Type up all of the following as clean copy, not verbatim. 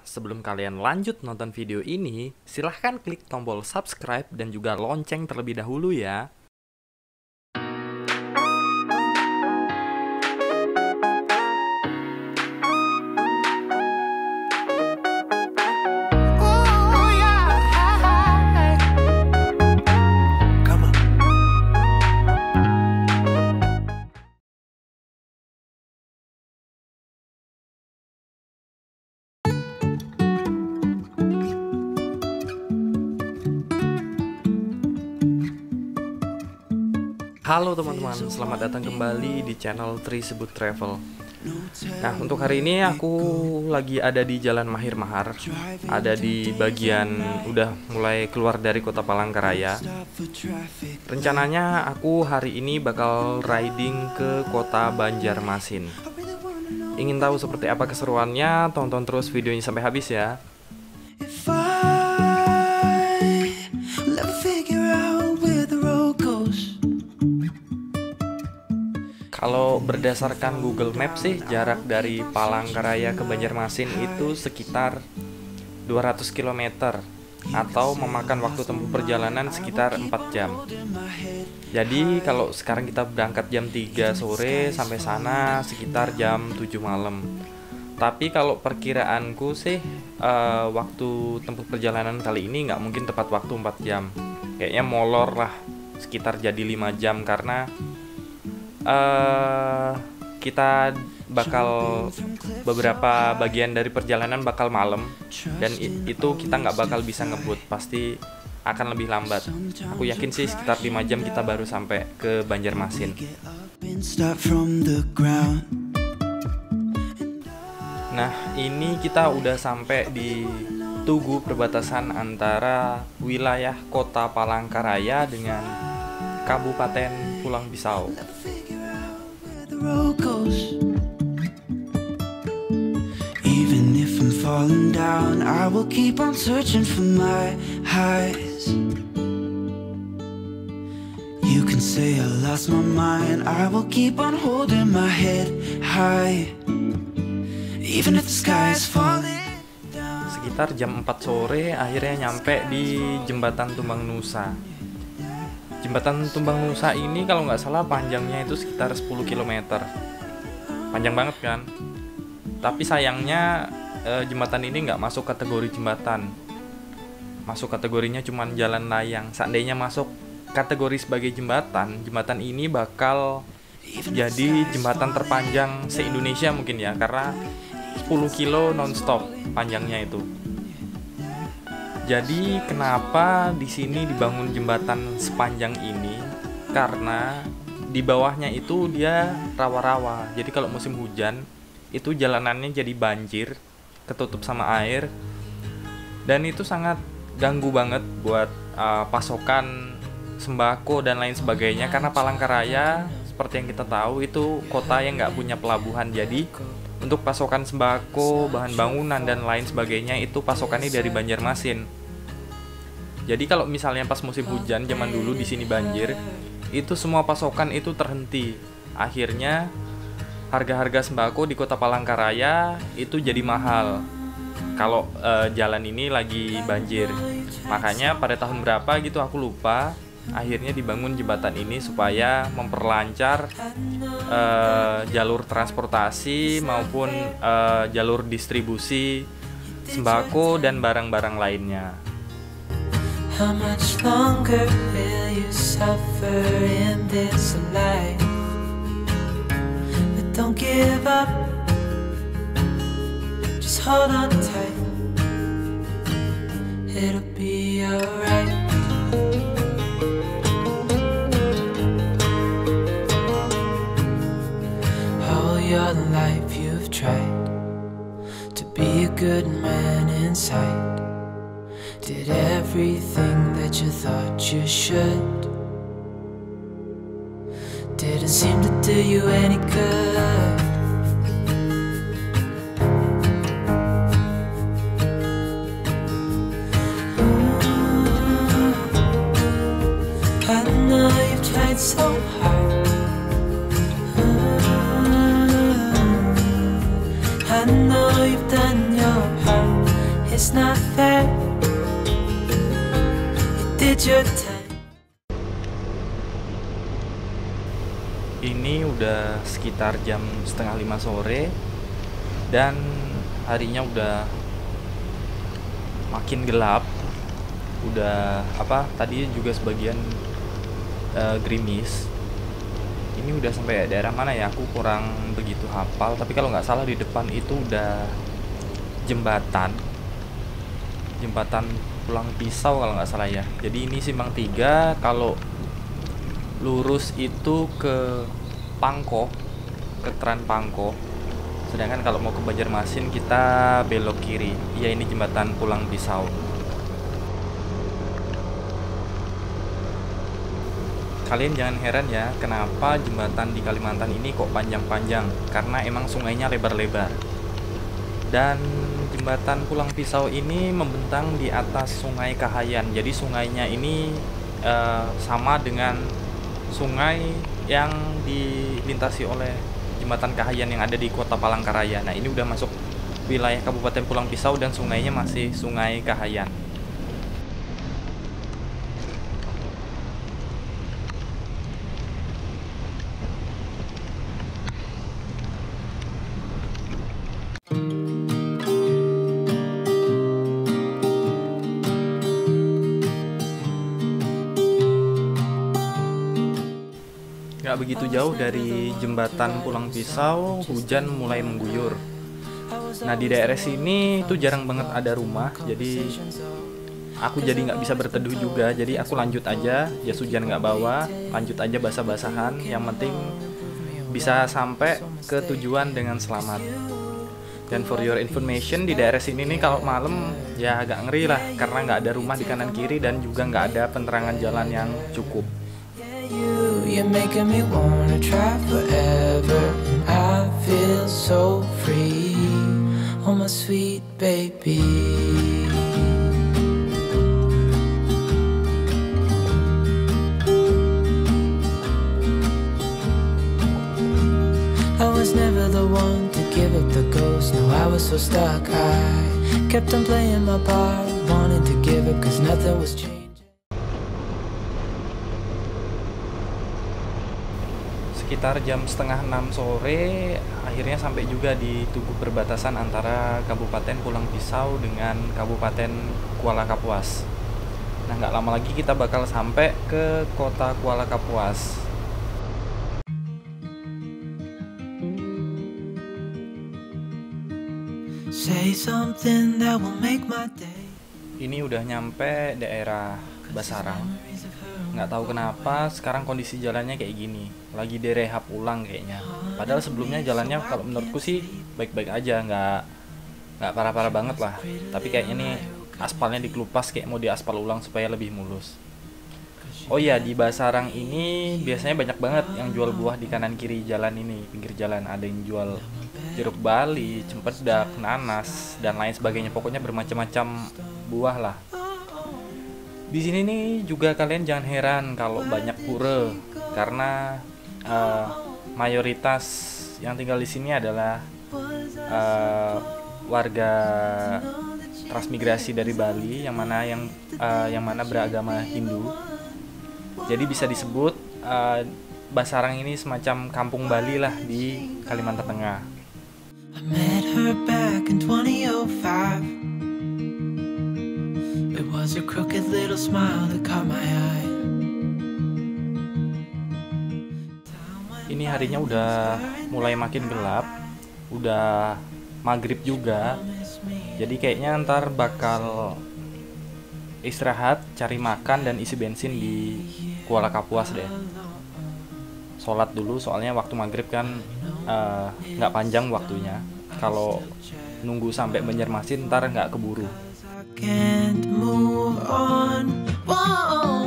sebelum kalian lanjut nonton video ini, silahkan klik tombol subscribe dan juga lonceng terlebih dahulu ya. Halo teman-teman, selamat datang kembali di channel Trisebut Travel. Nah, untuk hari ini aku lagi ada di Jalan Mahir Mahar. Ada di bagian udah mulai keluar dari kota Palangkaraya. Rencananya aku hari ini bakal riding ke kota Banjarmasin. Ingin tahu seperti apa keseruannya? Tonton terus videonya sampai habis ya. Kalau berdasarkan Google Maps sih, jarak dari Palangkaraya ke Banjarmasin itu sekitar 200 km atau memakan waktu tempuh perjalanan sekitar 4 jam. Jadi kalau sekarang kita berangkat jam 3 sore sampai sana sekitar jam 7 malam. Tapi kalau perkiraanku sih waktu tempuh perjalanan kali ini nggak mungkin tepat waktu 4 jam. Kayaknya molor lah, sekitar jadi 5 jam karena kita bakal beberapa bagian dari perjalanan bakal malam dan itu kita nggak bakal bisa ngebut, pasti akan lebih lambat. Aku yakin sih sekitar 5 jam kita baru sampai ke Banjarmasin. Nah, ini kita udah sampai di Tugu perbatasan antara wilayah kota Palangkaraya dengan Kabupaten Pulang Pisau. Even if I'm falling down, I will keep on searching for my highs. You can say I lost my mind, I will keep on holding my head high. Even if the sky is falling. Sekitar jam 4 sore akhirnya nyampe di Jembatan Tumbang Nusa. Jembatan Tumbang Nusa ini kalau nggak salah panjangnya itu sekitar 10 km. Panjang banget kan? Tapi sayangnya jembatan ini nggak masuk kategori jembatan. Masuk kategorinya cuma jalan layang. Seandainya masuk kategori sebagai jembatan, jembatan ini bakal jadi jembatan terpanjang se-Indonesia mungkin ya, karena 10 kilo non-stop panjangnya itu. Jadi kenapa di sini dibangun jembatan sepanjang ini? Karena di bawahnya itu dia rawa-rawa. Jadi kalau musim hujan itu jalanannya jadi banjir, ketutup sama air. Dan itu sangat ganggu banget buat pasokan sembako dan lain sebagainya. Karena Palangkaraya seperti yang kita tahu itu kota yang nggak punya pelabuhan. Jadi untuk pasokan sembako, bahan bangunan dan lain sebagainya itu pasokannya dari Banjarmasin. Jadi kalau misalnya pas musim hujan zaman dulu di sini banjir, itu semua pasokan itu terhenti. Akhirnya harga-harga sembako di kota Palangkaraya itu jadi mahal kalau jalan ini lagi banjir. Makanya pada tahun berapa gitu aku lupa, akhirnya dibangun jembatan ini supaya memperlancar jalur transportasi maupun jalur distribusi sembako dan barang-barang lainnya. How much longer will you suffer in this life? But don't give up, just hold on tight. It'll be alright. All your life you've tried to be a good man inside. Did everything that you thought you should. Didn't seem to do you any good. I know you've tried so hard. I know you've done your part. it's not fair. You did your time. Ini udah sekitar jam setengah 5 sore dan harinya udah makin gelap. Udah tadi juga sebagian gerimis. Ini udah sampai daerah mana ya, aku kurang begitu hafal, tapi kalau nggak salah di depan itu udah jembatan Pulang Pisau kalau nggak salah ya. Jadi ini Simpang 3, kalau lurus itu ke Pangkoh, ke Tran Pangkoh. Sedangkan kalau mau ke Banjarmasin kita belok kiri. Iya, ini jembatan Pulang Pisau. Kalian jangan heran ya, kenapa jembatan di Kalimantan ini kok panjang-panjang, karena emang sungainya lebar-lebar. Dan jembatan Pulang Pisau ini membentang di atas Sungai Kahayan. Jadi sungainya ini sama dengan sungai yang dilintasi oleh jembatan Kahayan yang ada di Kota Palangkaraya. Nah, ini udah masuk wilayah Kabupaten Pulang Pisau dan sungainya masih Sungai Kahayan. Gak begitu jauh dari jembatan Pulang Pisau, hujan mulai mengguyur. Nah, di daerah sini tuh jarang banget ada rumah, jadi aku jadi nggak bisa berteduh juga. Jadi aku lanjut aja, jas hujan nggak bawa, lanjut aja basah-basahan. Yang penting bisa sampai ke tujuan dengan selamat. Dan for your information, di daerah sini nih kalau malam ya agak ngeri lah, karena nggak ada rumah di kanan kiri dan juga nggak ada penerangan jalan yang cukup. You're making me wanna try forever. I feel so free. Oh my sweet baby. I was never the one to give up the ghost. No, I was so stuck. I kept on playing my part, wanting to give up cause nothing was changing. Sekitar jam setengah 6 sore akhirnya sampai juga di tugu perbatasan antara Kabupaten Pulang Pisau dengan Kabupaten Kuala Kapuas. Nah, nggak lama lagi kita bakal sampai ke kota Kuala Kapuas. Say something that will make my day. Ini udah nyampe daerah Basarang. Nggak tahu kenapa sekarang kondisi jalannya kayak gini, lagi direhab ulang kayaknya. Padahal sebelumnya jalannya kalau menurutku sih baik-baik aja, nggak parah-parah banget lah. Tapi kayaknya nih aspalnya dikelupas, kayak mau diaspal ulang supaya lebih mulus. Oh iya, di Basarang ini biasanya banyak banget yang jual buah di kanan kiri jalan ini, pinggir jalan. Ada yang jual jeruk bali, cempedak, nanas, dan lain sebagainya. Pokoknya bermacam-macam buah lah. Di sini nih juga kalian jangan heran kalau banyak pura, karena mayoritas yang tinggal di sini adalah warga transmigrasi dari Bali yang mana beragama Hindu. Jadi bisa disebut Basarang ini semacam kampung Bali lah di Kalimantan Tengah. I met her back in 2005. It was a crooked little smile that caught my eye. Ini harinya udah mulai makin gelap, udah maghrib juga. Jadi kayaknya ntar bakal istirahat, cari makan dan isi bensin di Kuala Kapuas deh. Sholat dulu, soalnya waktu maghrib kan nggak panjang waktunya. Kalau nunggu sampai Banjarmasin ntar nggak keburu. Can't move on. Whoa.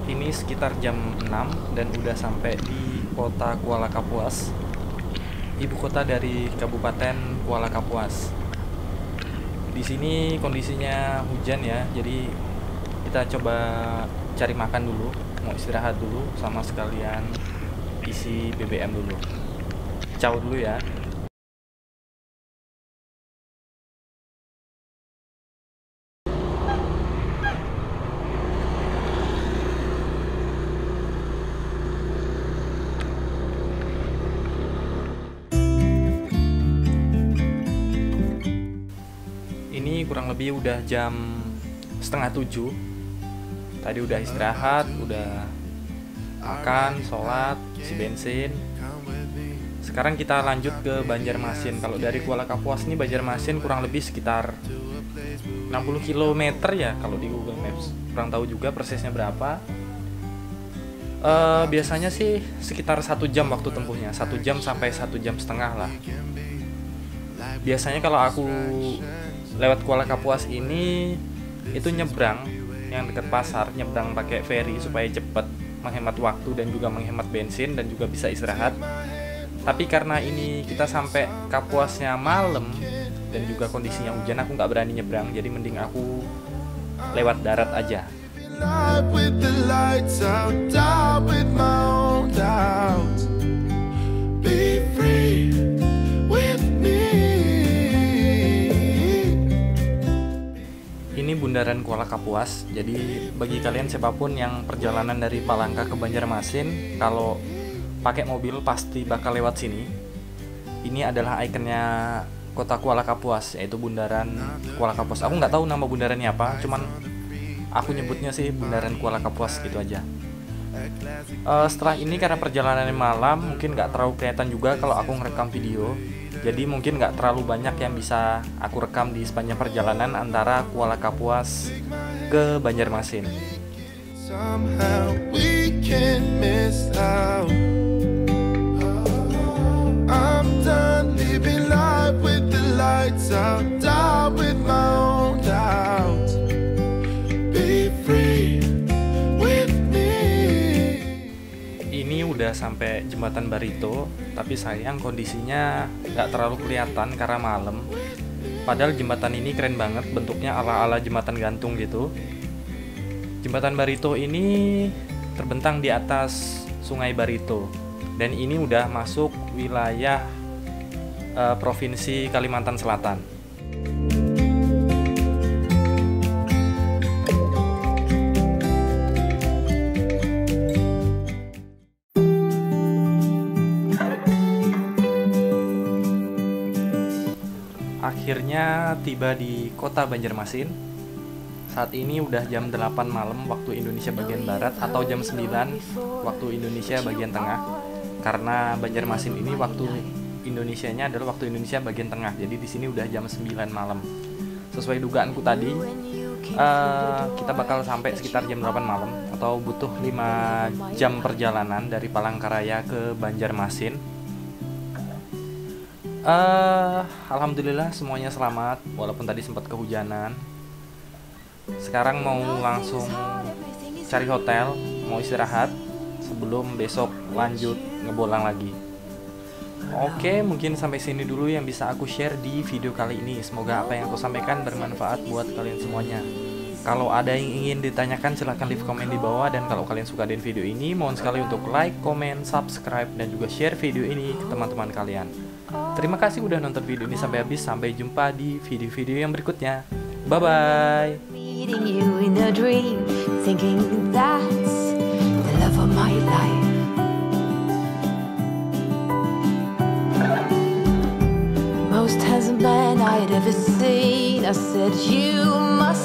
Ini sekitar jam 6 dan udah sampai di kota Kuala Kapuas, ibu kota dari Kabupaten Kuala Kapuas. Di sini kondisinya hujan ya, jadi kita coba cari makan dulu. mau istirahat dulu sama sekalian isi BBM dulu. Ciao dulu ya. Ini kurang lebih udah jam 6:30. Tadi udah istirahat, udah makan, sholat, isi bensin. Sekarang kita lanjut ke Banjarmasin. Kalau dari Kuala Kapuas nih Banjarmasin kurang lebih sekitar 60 km ya kalau di Google Maps. Kurang tahu juga persisnya berapa. Biasanya sih sekitar 1 jam waktu tempuhnya, 1 jam sampai 1 jam setengah lah. Biasanya kalau aku lewat Kuala Kapuas ini itu nyebrang yang dekat pasar, nyebrang pakai ferry supaya cepat, menghemat waktu dan juga menghemat bensin dan juga bisa istirahat. Tapi karena ini kita sampai Kapuasnya malam dan juga kondisinya hujan, aku nggak berani nyebrang, jadi mending aku lewat darat aja. Ini bundaran Kuala Kapuas. Jadi bagi kalian siapapun yang perjalanan dari Palangka ke Banjarmasin, kalau pakai mobil pasti bakal lewat sini. Ini adalah ikonnya kota Kuala Kapuas, yaitu bundaran Kuala Kapuas. Aku nggak tahu nama bundarannya apa, cuman aku nyebutnya sih bundaran Kuala Kapuas gitu aja. Setelah ini karena perjalanannya malam, mungkin nggak terlalu kelihatan juga kalau aku ngerekam video. Jadi mungkin nggak terlalu banyak yang bisa aku rekam di sepanjang perjalanan antara Kuala Kapuas ke Banjarmasin. Somehow we can't miss out. I'm done living life with the lights out, down with my own doubts. Be free with me. Ini udah sampai jembatan Barito, tapi sayang kondisinya nggak terlalu kelihatan karena malam. Padahal jembatan ini keren banget, bentuknya ala-ala jembatan gantung gitu. Jembatan Barito ini terbentang di atas Sungai Barito, dan ini udah masuk wilayah Provinsi Kalimantan Selatan. Akhirnya tiba di kota Banjarmasin. Saat ini udah jam 8 malam waktu Indonesia bagian barat, atau jam 9 waktu Indonesia bagian tengah. Karena Banjarmasin ini waktu Indonesianya adalah waktu Indonesia bagian tengah. Jadi di sini udah jam 9 malam. Sesuai dugaanku tadi, kita bakal sampai sekitar jam 8 malam, atau butuh 5 jam perjalanan dari Palangkaraya ke Banjarmasin. Alhamdulillah semuanya selamat, walaupun tadi sempat kehujanan. Sekarang mau langsung cari hotel, mau istirahat sebelum besok lanjut ngebolang lagi. Oke, mungkin sampai sini dulu yang bisa aku share di video kali ini. Semoga apa yang aku sampaikan bermanfaat buat kalian semuanya. Kalau ada yang ingin ditanyakan silahkan leave komen di bawah. Dan kalau kalian suka dengan video ini, mohon sekali untuk like, komen, subscribe, dan juga share video ini ke teman-teman kalian. Terima kasih udah nonton video ini sampai habis. Sampai jumpa di video-video yang berikutnya. Bye-bye. Meeting you in a dream, thinking that's the love of my life. Most handsome man I'd ever seen. I said you must